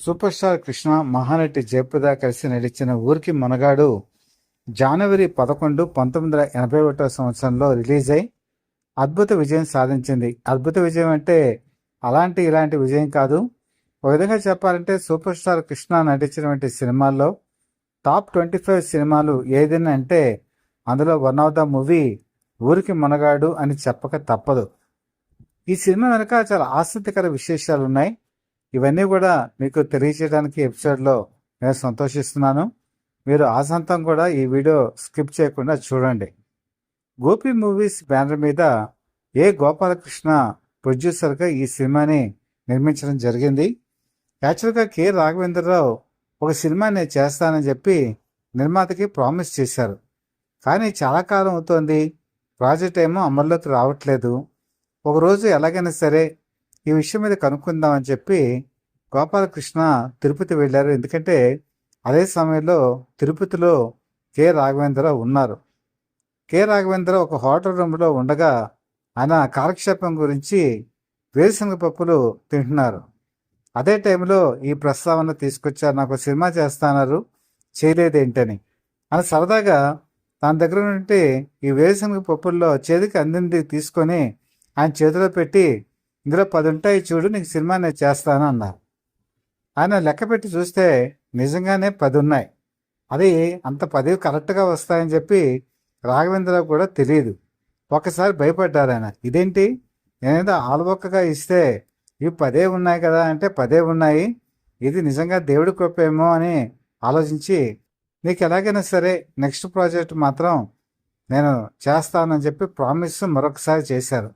Super star Krishna, Mahanati Jayaprada కలిసి నటించిన ఊరికి మనగాడు జనవరి 11, 1981 సంవత్సరంలో రిలీజ్ అయి అద్భుత విజయం సాధించింది. అద్భుత విజయం అంటే ఇలాంటి విజయం కాదు. ఒక విధంగా చెప్పాలంటే సూపర్ స్టార్ కృష్ణ నటించినటువంటి సినిమాల్లో టాప్ 25 సినిమాలు ఏదైనా అంటే అందులో వన్ ఆఫ్ ద మూవీ ఊరికి మనగాడు అని చెప్పక తప్పదు. ఈ సినిమా వెనక చాలా ఆసక్తికర విశేషాలు ఉన్నాయి. ఇవన్నీ కూడా మీకు తెలియజేయడానికి ఎపిసోడ్లో నేను సంతోషిస్తున్నాను. మీరు ఆసంతం కూడా ఈ వీడియో స్కిప్ చేయకుండా చూడండి. గోపి మూవీస్ బ్యానర్ మీద ఏ గోపాలకృష్ణ ప్రొడ్యూసర్గా ఈ సినిమాని నిర్మించడం జరిగింది. యాక్చువల్గా కె రాఘవేంద్రరావు ఒక సినిమా నేను చేస్తానని చెప్పి నిర్మాతకి ప్రామిస్ చేశారు. కానీ చాలా కాలం అవుతోంది, ప్రాజెక్ట్ ఏమో అమల్లోకి రావట్లేదు. ఒకరోజు ఎలాగైనా సరే ఈ విషయం మీద కనుక్కుందామని చెప్పి గోపాలకృష్ణ తిరుపతి వెళ్ళారు. ఎందుకంటే అదే సమయంలో తిరుపతిలో కె రాఘవేంద్రరావు ఉన్నారు. కె రాఘవేంద్రరావు ఒక హోటల్ రూమ్లో ఉండగా ఆయన కాలక్షేపం గురించి వేరుశనగ పప్పులు తింటున్నారు. అదే టైంలో ఈ ప్రస్తావన తీసుకొచ్చారు, నాకు సినిమా చేస్తున్నారు, చేయలేదేంటని. అని సరదాగా తన దగ్గర నుండి ఈ వేరుశనగ పప్పుల్లో చేతికి అందింది తీసుకొని ఆయన చేతిలో పెట్టి, ఇందులో 10 ఉంటాయి చూడు, నీకు సినిమా నేను చేస్తాను అన్నారు. ఆయన లెక్క పెట్టి చూస్తే నిజంగానే 10 ఉన్నాయి. అది అంత 10 కరెక్ట్గా వస్తాయని చెప్పి రాఘవేంద్రరావు కూడా తెలియదు. ఒకసారి భయపడ్డారు ఆయన. ఇదేంటి, నేనేదో ఆలబొక్కగా ఇస్తే ఇవి 10 ఉన్నాయి కదా అంటే 10 ఉన్నాయి, ఇది నిజంగా దేవుడి కృపేమో అని ఆలోచించి, నీకు ఎలాగైనా సరే నెక్స్ట్ ప్రాజెక్ట్ మాత్రం నేను చేస్తానని చెప్పి ప్రామిస్ మరొకసారి చేశారు.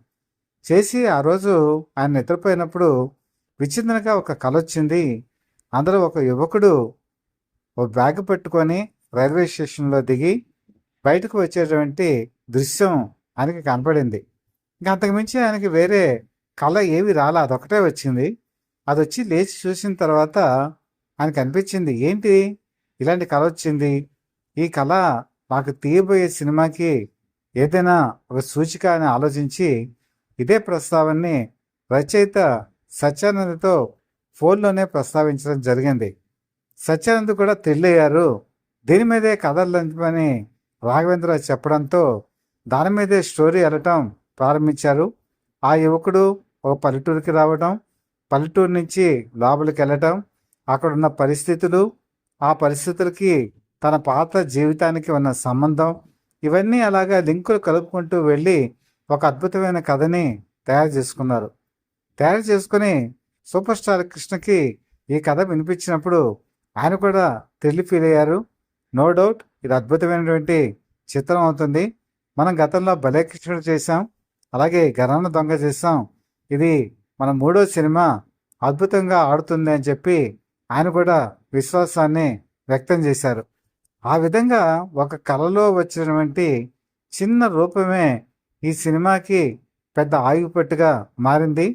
చేసి ఆ రోజు ఆయన నిద్రపోయినప్పుడు విచిత్రంగా ఒక కల వచ్చింది. అందులో ఒక యువకుడు ఒక బ్యాగ్ పెట్టుకొని రైల్వే స్టేషన్లో దిగి బయటకు వచ్చేటువంటి దృశ్యం ఆయనకి కనపడింది. ఇంకా అంతకుమించి ఆయనకి వేరే కళ ఏవి రాలా, అదొకటే వచ్చింది. అది వచ్చి లేచి చూసిన తర్వాత ఆయనకు అనిపించింది, ఏంటి ఇలాంటి కళ వచ్చింది, ఈ కళ నాకు తీయబోయే సినిమాకి ఏదైనా ఒక సూచిక అని ఆలోచించి ఇదే ప్రస్తావనని రచయిత సత్యానందతో ఫోన్లోనే ప్రస్తావించడం జరిగింది. సత్యానంద్ కూడా థ్రిల్ అయ్యారు. దీని మీదే కథలని రాఘవేంద్ర చెప్పడంతో దాని మీదే స్టోరీ వెళ్ళటం ప్రారంభించారు. ఆ యువకుడు ఒక పల్లెటూరుకి రావడం, పల్లెటూరు నుంచి లోపలికి వెళ్ళటం, అక్కడున్న పరిస్థితులు, ఆ పరిస్థితులకి తన పాత జీవితానికి ఉన్న సంబంధం, ఇవన్నీ అలాగా లింకులు కలుపుకుంటూ వెళ్ళి ఒక అద్భుతమైన కథని తయారు చేసుకున్నారు. తయారు చేసుకుని సూపర్ స్టార్ కృష్ణకి ఈ కథ వినిపించినప్పుడు ఆయన కూడా థ్రిల్ ఫీల్ అయ్యారు. నో డౌట్ ఇది అద్భుతమైనటువంటి చిత్రం అవుతుంది. మనం గతంలో భలే కృష్ణుడు చేసాం, అలాగే ఘరానా దొంగ చేసాం, ఇది మన 3వ సినిమా అద్భుతంగా ఆడుతుంది అని చెప్పి ఆయన కూడా విశ్వాసాన్ని వ్యక్తం చేశారు. ఆ విధంగా ఒక కళలో వచ్చినటువంటి చిన్న రూపమే ఈ సినిమాకి పెద్ద ఆయుపట్టుగా మారింది.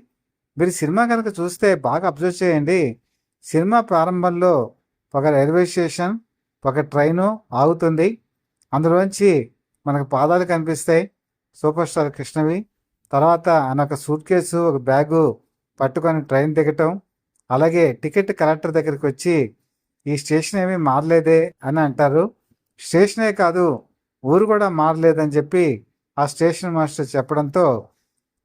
మీరు సినిమా కనుక చూస్తే బాగా అబ్జర్వ్ చేయండి. సినిమా ప్రారంభంలో ఒక రైల్వే స్టేషన్, ఒక ట్రైను ఆగుతుంది. అందులోంచి మనకు పాదాలు కనిపిస్తాయి సూపర్ స్టార్ కృష్ణవి. తర్వాత ఆయన ఒక సూట్ కేసు, ఒక బ్యాగు పట్టుకొని ట్రైన్ దిగటం, అలాగే టికెట్ కలెక్టర్ దగ్గరికి వచ్చి ఈ స్టేషన్ ఏమీ మారలేదే అని అంటారు. స్టేషనే కాదు, ఊరు కూడా మారలేదని చెప్పి ఆ స్టేషన్ మాస్టర్ చెప్పడంతో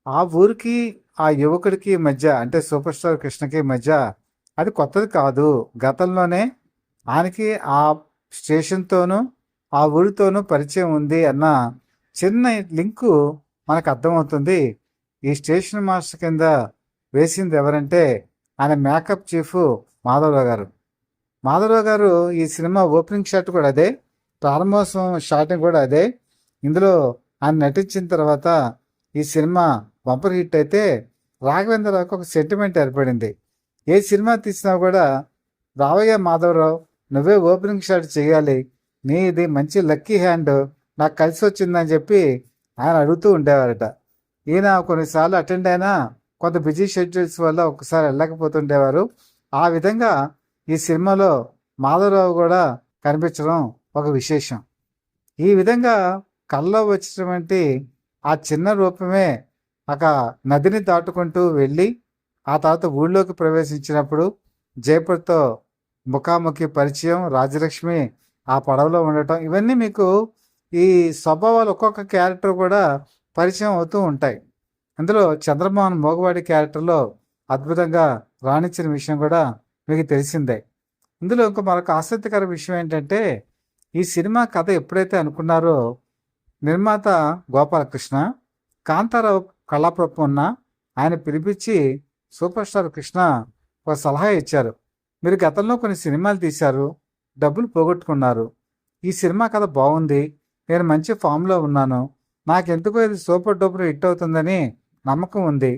ఆ ఊరికి ఆ యువకుడికి మధ్య, అంటే సూపర్ స్టార్ కృష్ణకి మధ్య అది కొత్తది కాదు, గతంలోనే ఆయనకి ఆ స్టేషన్తోనూ ఆ ఊరితోనూ పరిచయం ఉంది అన్న చిన్న లింకు మనకు అర్థమవుతుంది. ఈ స్టేషన్ మాస్టర్ కింద వేసింది ఎవరంటే ఆయన మేకప్ చీఫ్ మాధవరావు గారు. మాధవరావు గారు ఈ సినిమా ఓపెనింగ్ షాట్ కూడా అదే, ప్రారంభోత్సవం షాటింగ్ కూడా అదే. ఇందులో ఆయన నటించిన తర్వాత ఈ సినిమా బంపర్ హిట్ అయితే రాఘవేంద్రరావుకి ఒక సెంటిమెంట్ ఏర్పడింది. ఏ సినిమా తీసినా కూడా రావయ్య మాధవరావు, నువ్వే ఓపెనింగ్ షాట్ చేయాలి, నీది మంచి లక్కీ హ్యాండ్, నాకు కలిసి వచ్చిందని చెప్పి ఆయన అడుగుతూ ఉండేవారట. ఈయన కొన్నిసార్లు అటెండ్ అయినా కొంత బిజీ షెడ్యూల్స్ వల్ల ఒకసారి వెళ్ళకపోతుండేవారు. ఆ విధంగా ఈ సినిమాలో మాధవరావు కూడా కనిపించడం ఒక విశేషం. ఈ విధంగా కళ్ళలో వచ్చినటువంటి ఆ చిన్న రూపమే ఒక నదిని దాటుకుంటూ వెళ్ళి ఆ తర్వాత ఊళ్ళోకి ప్రవేశించినప్పుడు జయప్రదతో ముఖాముఖి పరిచయం, రాజలక్ష్మి ఆ పడవలో ఉండటం, ఇవన్నీ మీకు ఈ స్వభావాలు ఒక్కొక్క క్యారెక్టర్ కూడా పరిచయం అవుతూ ఉంటాయి. అందులో చంద్రమోహన్ మోగవాడి క్యారెక్టర్లో అద్భుతంగా రాణించిన విషయం కూడా మీకు తెలిసిందే. ఇందులో ఇంకో మరొక ఆసక్తికర విషయం ఏంటంటే, ఈ సినిమా కథ ఎప్పుడైతే అనుకున్నారో నిర్మాత గోపాలకృష్ణ, కాంతారావు కళాప్రపన్న ఆయన పిలిపించి సూపర్ స్టార్ కృష్ణ ఒక సలహా ఇచ్చారు. మీరు గతంలో కొన్ని సినిమాలు తీశారు, డబ్బులు పోగొట్టుకున్నారు. ఈ సినిమా కథ బాగుంది, నేను మంచి ఫామ్లో ఉన్నాను, నాకెందుకో ఇది సూపర్ డూపర్ హిట్ అవుతుందని నమ్మకం ఉంది.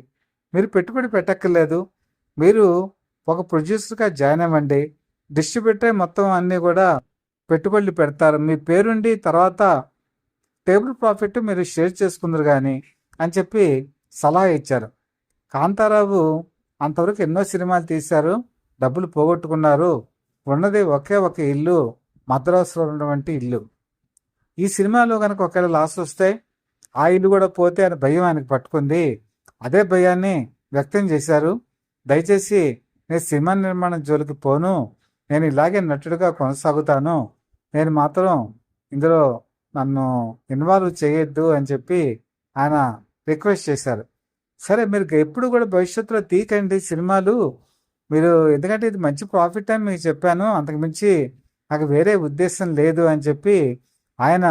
మీరు పెట్టుబడి పెట్టక్కర్లేదు, మీరు ఒక ప్రొడ్యూసర్గా జాయిన్ అవ్వండి, డిస్ట్రిబ్యూటర్ మొత్తం అన్నీ కూడా పెట్టుబడులు పెడతారు, మీ పేరుండి తర్వాత టేబుల్ ప్రాఫిట్ మీరు షేర్ చేసుకుందరు కానీ అని చెప్పి సలహా ఇచ్చారు. కాంతారావు అంతవరకు ఎన్నో సినిమాలు తీశారు, డబ్బులు పోగొట్టుకున్నారు, ఉన్నది ఒకే ఒక ఇల్లు, మద్రాసులో ఉన్నటువంటి ఇల్లు. ఈ సినిమాలో కనుక ఒకవేళ లాస్ వస్తే ఆ ఇల్లు కూడా పోతే అని భయం ఆయనకు పట్టుకుంది. అదే భయాన్ని వ్యక్తం చేశారు. దయచేసి నేను సినిమా నిర్మాణం జోలికి పోను, నేను ఇలాగే నటుడుగా కొనసాగుతాను, నేను మాత్రం ఇందులో నన్ను ఇన్వాల్వ్ చేయొద్దు అని చెప్పి ఆయన రిక్వెస్ట్ చేశారు. సరే మీరు ఎప్పుడు కూడా భవిష్యత్తులో తీకండి సినిమాలు, మీరు ఎందుకంటే ఇది మంచి ప్రాఫిట్ అని మీకు చెప్పాను, అంతకుమించి నాకు వేరే ఉద్దేశం లేదు అని చెప్పి ఆయన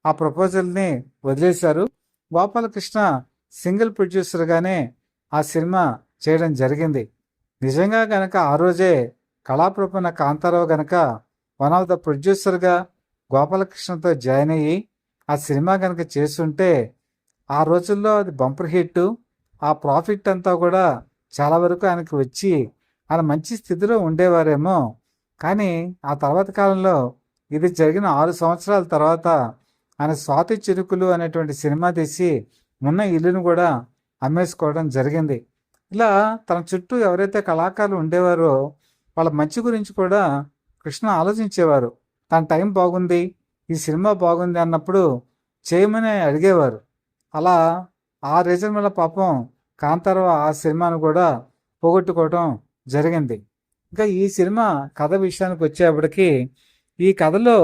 ఆ ప్రపోజల్ని వదిలేశారు. గోపాలకృష్ణ సింగిల్ ప్రొడ్యూసర్గానే ఆ సినిమా చేయడం జరిగింది. నిజంగా గనక ఆ రోజే కళాప్రపన్న కాంతారావు గనక వన్ ఆఫ్ ద ప్రొడ్యూసర్గా గోపాలకృష్ణతో జాయిన్ అయ్యి ఆ సినిమా కనుక చేస్తుంటే ఆ రోజుల్లో అది బంపర్ హిట్, ఆ ప్రాఫిట్ అంతా కూడా చాలా వరకు ఆయనకు వచ్చి ఆయన మంచి స్థితిలో ఉండేవారేమో. కానీ ఆ తర్వాత కాలంలో ఇది జరిగిన 6 సంవత్సరాల తర్వాత ఆయన స్వాతి చిరుకులు అనేటువంటి సినిమా తీసి ఉన్న ఇల్లును కూడా అమ్మేసుకోవడం జరిగింది. ఇలా తన చుట్టూ ఎవరైతే కళాకారులు ఉండేవారో వాళ్ళ మంచి గురించి కూడా కృష్ణ ఆలోచించేవారు. తన టైం బాగుంది, ఈ సినిమా బాగుంది అన్నప్పుడు చేయమని అడిగేవారు. అలా ఆ రీజన్ వల్ల పాపం కాంతారావు ఆ సినిమాను కూడా పోగొట్టుకోవడం జరిగింది. ఇంకా ఈ సినిమా కథ విషయానికి వచ్చేప్పటికి ఈ కథలో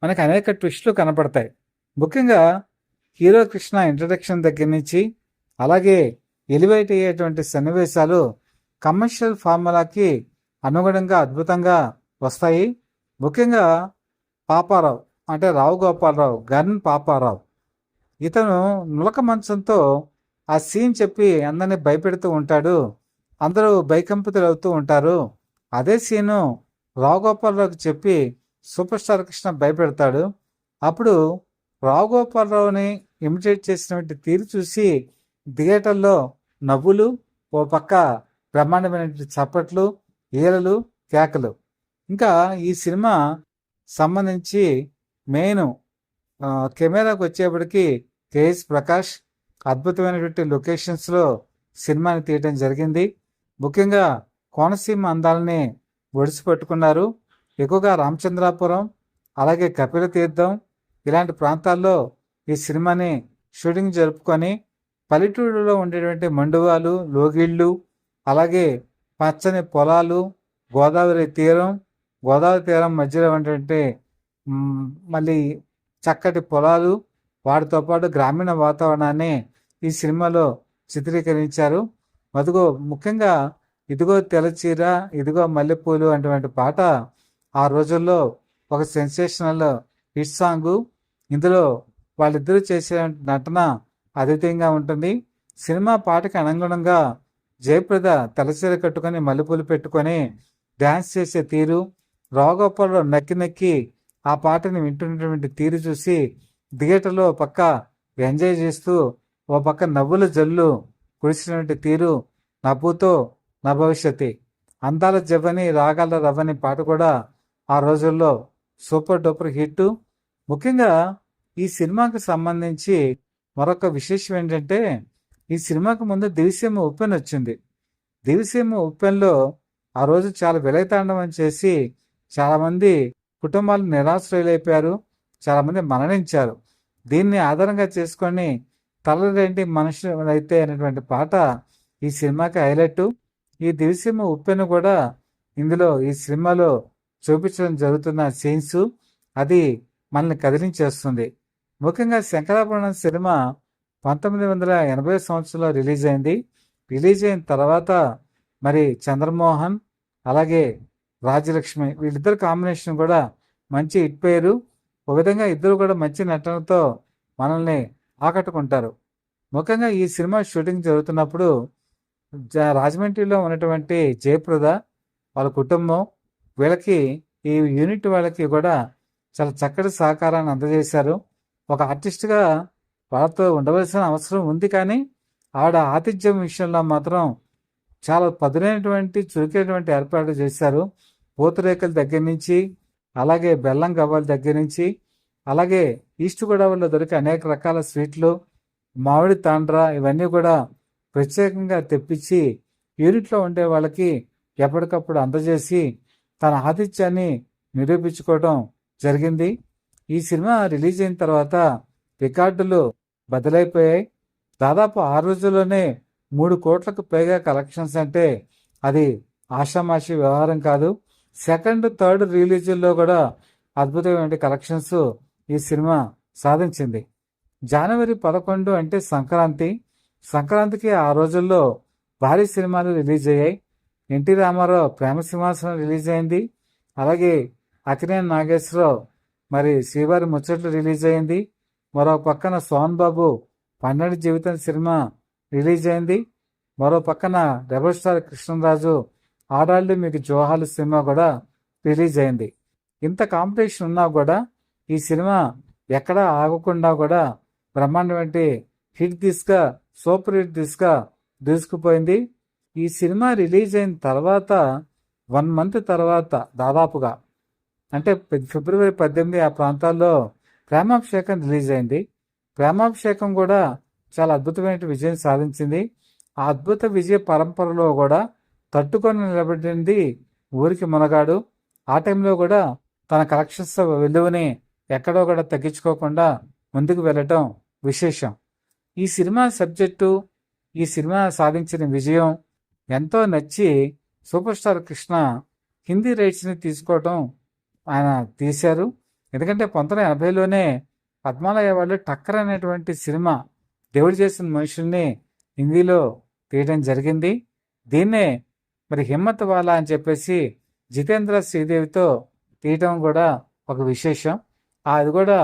మనకు అనేక ట్విస్టులు కనపడతాయి. ముఖ్యంగా హీరో కృష్ణ ఇంట్రడక్షన్ దగ్గర నుంచి అలాగే ఎలివేట్ అయ్యేటువంటి సన్నివేశాలు కమర్షియల్ ఫార్ములాకి అనుగుణంగా అద్భుతంగా వస్తాయి. ముఖ్యంగా పాపారావు అంటే రావు గోపాలరావు, గన్ పాపారావు, ఇతను నులక మంచంతో ఆ సీన్ చెప్పి అందరినీ భయపెడుతూ ఉంటాడు, అందరూ భయకంపితులు అవుతూ ఉంటారు. అదే సీను రావు గోపాలరావుకి చెప్పి సూపర్ స్టార్ కృష్ణ భయపెడతాడు. అప్పుడు రావు గోపాలరావుని ఇమిటేట్ చేసినటువంటి తీరు చూసి థియేటర్లో నవ్వులు, ఓ పక్క బ్రహ్మాండమైనటువంటి చప్పట్లు, ఈలలు, కేకలు. ఇంకా ఈ సినిమా సంబంధించి మెయిన్ కెమెరాకు వచ్చేప్పటికి కేఎస్ ప్రకాష్ అద్భుతమైనటువంటి లొకేషన్స్లో సినిమాని తీయడం జరిగింది. ముఖ్యంగా కోనసీమ అందాలని ఒడిసిపెట్టుకున్నారు. ఎక్కువగా రామచంద్రాపురం అలాగే కపిల తీర్థం ఇలాంటి ప్రాంతాల్లో ఈ సినిమాని షూటింగ్ జరుపుకొని పల్లెటూరులో ఉండేటువంటి మండువాలు, లోగిళ్ళు, అలాగే పచ్చని పొలాలు, గోదావరి తీరం మధ్యలో ఉన్నటువంటి మళ్ళీ చక్కటి పొలాలు, వాటితో పాటు గ్రామీణ వాతావరణాన్ని ఈ సినిమాలో చిత్రీకరించారు. అదిగో ముఖ్యంగా ఇదిగో తెల్లచీర, ఇదిగో మల్లెపూలు అటువంటి పాట ఆ రోజుల్లో ఒక సెన్సేషనల్ హిట్ సాంగు. ఇందులో వాళ్ళిద్దరూ చేసే నటన అద్వితీయంగా ఉంటుంది. సినిమా పాటకి అనుగుణంగా జయప్రద తెల్లచీర కట్టుకొని మల్లెపూలు పెట్టుకొని డ్యాన్స్ చేసే తీరు, రావుగోపాలరావు నక్కి నక్కి ఆ పాటని వింటున్నటువంటి తీరు చూసి థియేటర్లో పక్క ఎంజాయ్ చేస్తూ ఓ పక్క నవ్వుల జల్లు కురిసినటువంటి తీరు, నవ్వుతో నా భవిష్యత్తి, అందాల జవ్వని రాగాల రవ్వని పాట కూడా ఆ రోజుల్లో సూపర్ డూపర్ హిట్. ముఖ్యంగా ఈ సినిమాకి సంబంధించి మరొక విశేషం ఏంటంటే, ఈ సినిమాకు ముందు దివిసీమ ఉప్పెన్ వచ్చింది. దివిసీమ ఉప్పెన్లో ఆ రోజు చాలా విలయతాండవం చేసి చాలామంది కుటుంబాలు నిరాశ్రయులైపోయారు, చాలామంది మరణించారు. దీన్ని ఆధారంగా చేసుకొని తలరేంటి మనుషులైతే అనేటువంటి పాట ఈ సినిమాకి హైలైట్. ఈ దివిసీమ ఉప్పెను కూడా ఇందులో ఈ సినిమాలో చూపించడం జరుగుతున్న సీన్స్ అది మనల్ని కదిలించేస్తుంది. ముఖ్యంగా శంకరాభరణం సినిమా 1980 సంవత్సరంలో రిలీజ్ అయింది. రిలీజ్ అయిన తర్వాత మరి చంద్రమోహన్ అలాగే రాజ్యలక్ష్మి వీళ్ళిద్దరు కాంబినేషన్ కూడా మంచి హిట్ పేరు. ఒక విధంగా ఇద్దరు కూడా మంచి నటనతో మనల్ని ఆకట్టుకుంటారు. ముఖ్యంగా ఈ సినిమా షూటింగ్ జరుగుతున్నప్పుడు రాజమండ్రిలో ఉన్నటువంటి జయప్రద వాళ్ళ కుటుంబం వీళ్ళకి ఈ యూనిట్ వాళ్ళకి కూడా చాలా చక్కటి సహకారాన్ని అందజేశారు. ఒక ఆర్టిస్ట్గా వాళ్ళతో ఉండవలసిన అవసరం ఉంది, కానీ ఆవిడ ఆతిథ్యం విషయంలో మాత్రం చాలా పదునైనటువంటి చురుకైనటువంటి ఏర్పాట్లు చేశారు. పూతరేకుల దగ్గర నుంచి అలాగే బెల్లం గవ్వల దగ్గర నుంచి అలాగే ఈస్ట్ గోదావరిలో దొరికే అనేక రకాల స్వీట్లు, మామిడి తాండ్రా ఇవన్నీ కూడా ప్రత్యేకంగా తెప్పించి యూనిట్లో ఉండే వాళ్ళకి ఎప్పటికప్పుడు అందజేసి తన ఆతిథ్యాన్ని నిరూపించుకోవడం జరిగింది. ఈ సినిమా రిలీజ్ అయిన తర్వాత రికార్డులు బదులైపోయాయి. దాదాపు 6 రోజుల్లోనే 3 కోట్లకు పైగా కలెక్షన్స్ అంటే అది ఆషామాషి వ్యవహారం కాదు. సెకండ్ థర్డ్ రిలీజుల్లో కూడా అద్భుతమైన కలెక్షన్స్ ఈ సినిమా సాధించింది. జనవరి 11 అంటే సంక్రాంతికి ఆ రోజుల్లో భారీ సినిమాలు రిలీజ్ అయ్యాయి. ఎన్టీ రామారావు ప్రేమ సింహాసనం రిలీజ్ అయింది. అలాగే అక్కినేని నాగేశ్వరరావు మరి శ్రీవారి ముచ్చట్లు రిలీజ్ అయింది. మరో పక్కన సోహన్ బాబు 12 జీవితం సినిమా రిలీజ్ అయింది. మరో పక్కన రెబల్ స్టార్ కృష్ణరాజు ఆడాళ్ళు మీకు జోహాలు సినిమా కూడా రిలీజ్ అయింది. ఇంత కాంపిటీషన్ ఉన్నా కూడా ఈ సినిమా ఎక్కడా ఆగకుండా కూడా బ్రహ్మాండమైన హిట్ దిస్గా సూపర్ హిట్ దిస్గా దూసుకుపోయింది. ఈ సినిమా రిలీజ్ అయిన తర్వాత 1 మంత్ తర్వాత దాదాపుగా అంటే ఫిబ్రవరి 18 ఆ ప్రాంతాల్లో ప్రేమాభిషేకం రిలీజ్ అయింది. ప్రేమాభిషేకం కూడా చాలా అద్భుతమైన విజయం సాధించింది. ఆ అద్భుత విజయ పరంపరలో కూడా తట్టుకొని నిలబడింది ఊరికి మునగాడు. ఆ టైంలో కూడా తన కలెక్షన్స్ విలువని ఎక్కడో కూడా తగ్గించుకోకుండా ముందుకు వెళ్ళటం విశేషం. ఈ సినిమా సబ్జెక్టు, ఈ సినిమా సాధించిన విజయం ఎంతో నచ్చి సూపర్ స్టార్ కృష్ణ హిందీ రైట్స్ని తీసుకోవటం ఆయన తీశారు. ఎందుకంటే 1980లోనే పద్మాలయ వాళ్ళు టక్కర్ అనేటువంటి సినిమా దేవుడు చేసిన మనుషుల్ని హిందీలో తీయడం జరిగింది. దీన్నే మరి హిమ్మత్ వాలా అని చెప్పేసి జితేంద్ర శ్రీదేవితో తీయటం కూడా ఒక విశేషం. అది కూడా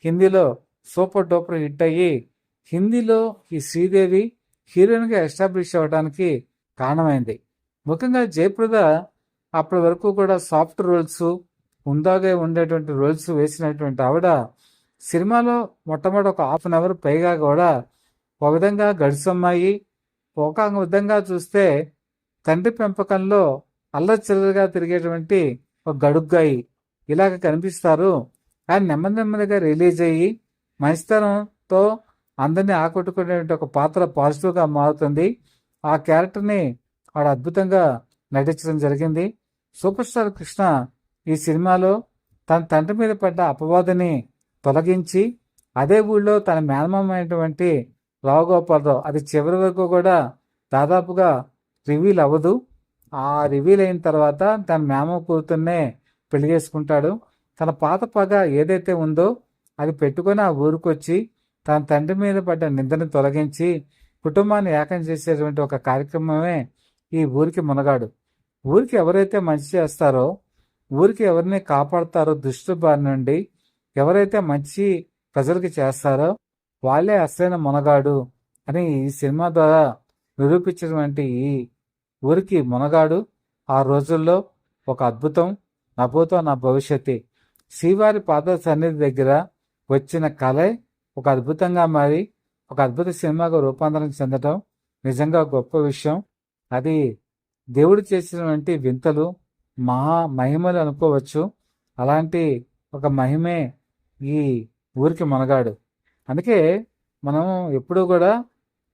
హిందీలో సూపర్ డూపర్ హిట్ అయ్యి హిందీలో ఈ శ్రీదేవి హీరోయిన్గా ఎస్టాబ్లిష్ అవ్వడానికి కారణమైంది. ముఖ్యంగా జయప్రద అప్పటి వరకు కూడా సాఫ్ట్ రోల్స్, ఉందాగా ఉండేటువంటి రోల్స్ వేసినటువంటి ఆవిడ సినిమాలో మొట్టమొదటి ఒక 1/2 అవర్ పైగా కూడా ఒక విధంగా గడిసమ్మాయి, ఒక విధంగా చూస్తే తండ్రి పెంపకంలో అల్లచిల్లరగా తిరిగేటువంటి ఒక గడుగ్గాయి ఇలాగ కనిపిస్తారు. ఆయన నెమ్మదిగా రిలీజ్ అయ్యి మంచితనంతో అందరినీ ఆకట్టుకునే ఒక పాత్ర పాజిటివ్గా మారుతుంది. ఆ క్యారెక్టర్ని ఆడ అద్భుతంగా నటించడం జరిగింది. సూపర్ స్టార్ కృష్ణ ఈ సినిమాలో తన తండ్రి మీద పడ్డ అపవాదుని తొలగించి అదే ఊళ్ళో తన మేనమామైనటువంటి రావు గోపాలరావు, అది చివరి వరకు కూడా దాదాపుగా రివీల్ అవ్వదు. ఆ రివీల్ అయిన తర్వాత తన మేమ కూతుర్నే పెళ్లి చేసుకుంటాడు. తన పాత పగ ఏదైతే ఉందో అది పెట్టుకొని ఆ ఊరికొచ్చి తన తండ్రి మీద పడ్డ నిందను తొలగించి కుటుంబాన్ని ఏకం చేసేటువంటి ఒక కార్యక్రమమే ఈ ఊరికి మునగాడు. ఊరికి ఎవరైతే మంచి చేస్తారో, ఊరికి ఎవరిని కాపాడతారో దుష్టు బారి నుండి, ఎవరైతే మంచి ప్రజలకి చేస్తారో వాళ్ళే అసలైన మునగాడు అని ఈ సినిమా ద్వారా నిరూపించినటువంటి ఈ ఊరికి మునగాడు ఆ రోజుల్లో ఒక అద్భుతం. నా భూతో నా భవిష్యత్తు శ్రీవారి పాద సన్నిధి దగ్గర వచ్చిన కళే ఒక అద్భుతంగా మారి ఒక అద్భుత సినిమాగా రూపాంతరం చెందటం నిజంగా గొప్ప విషయం. అది దేవుడు చేసినటువంటి వింతలు, మహిమలు అనుకోవచ్చు. అలాంటి ఒక మహిమే ఈ ఊరికి మునగాడు. అందుకే మనం ఎప్పుడూ కూడా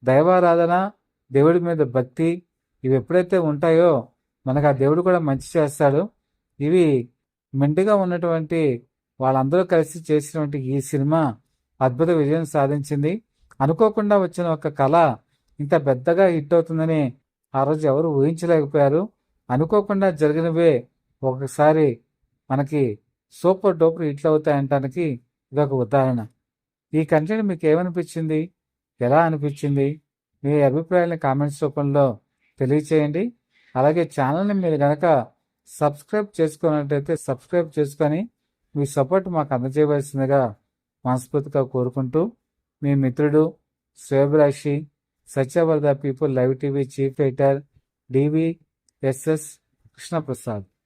దైవారాధన, దేవుడి మీద భక్తి ఇవి ఎప్పుడైతే ఉంటాయో మనకు ఆ దేవుడు కూడా మంచి చేస్తాడు. ఇవి మెండుగా ఉన్నటువంటి వాళ్ళందరూ కలిసి చేసినటువంటి ఈ సినిమా అద్భుత విజయం సాధించింది. అనుకోకుండా వచ్చిన ఒక కళ ఇంత పెద్దగా హిట్ అవుతుందని ఆ రోజు ఎవరు ఊహించలేకపోయారు. అనుకోకుండా జరిగినవే ఒకసారి మనకి సూపర్ డూపర్ హిట్లు అవుతాయంటానికి ఇదొక ఉదాహరణ. ఈ కంటెంట్ మీకు ఏమనిపించింది, ఎలా అనిపించింది, మీ అభిప్రాయాలను కామెంట్స్ రూపంలో తెలియచేయండి. అలాగే ఛానల్ని మీరు కనుక సబ్స్క్రైబ్ చేసుకున్నట్టయితే సబ్స్క్రైబ్ చేసుకొని మీ సపోర్ట్ మాకు అందజేయవలసిందిగా మనస్ఫూర్తిగా కోరుకుంటూ, మీ మిత్రుడు శ్రేయభిలాషి, సత్యవర్ధ people live TV chief editor, DVSS Krishnaprasad.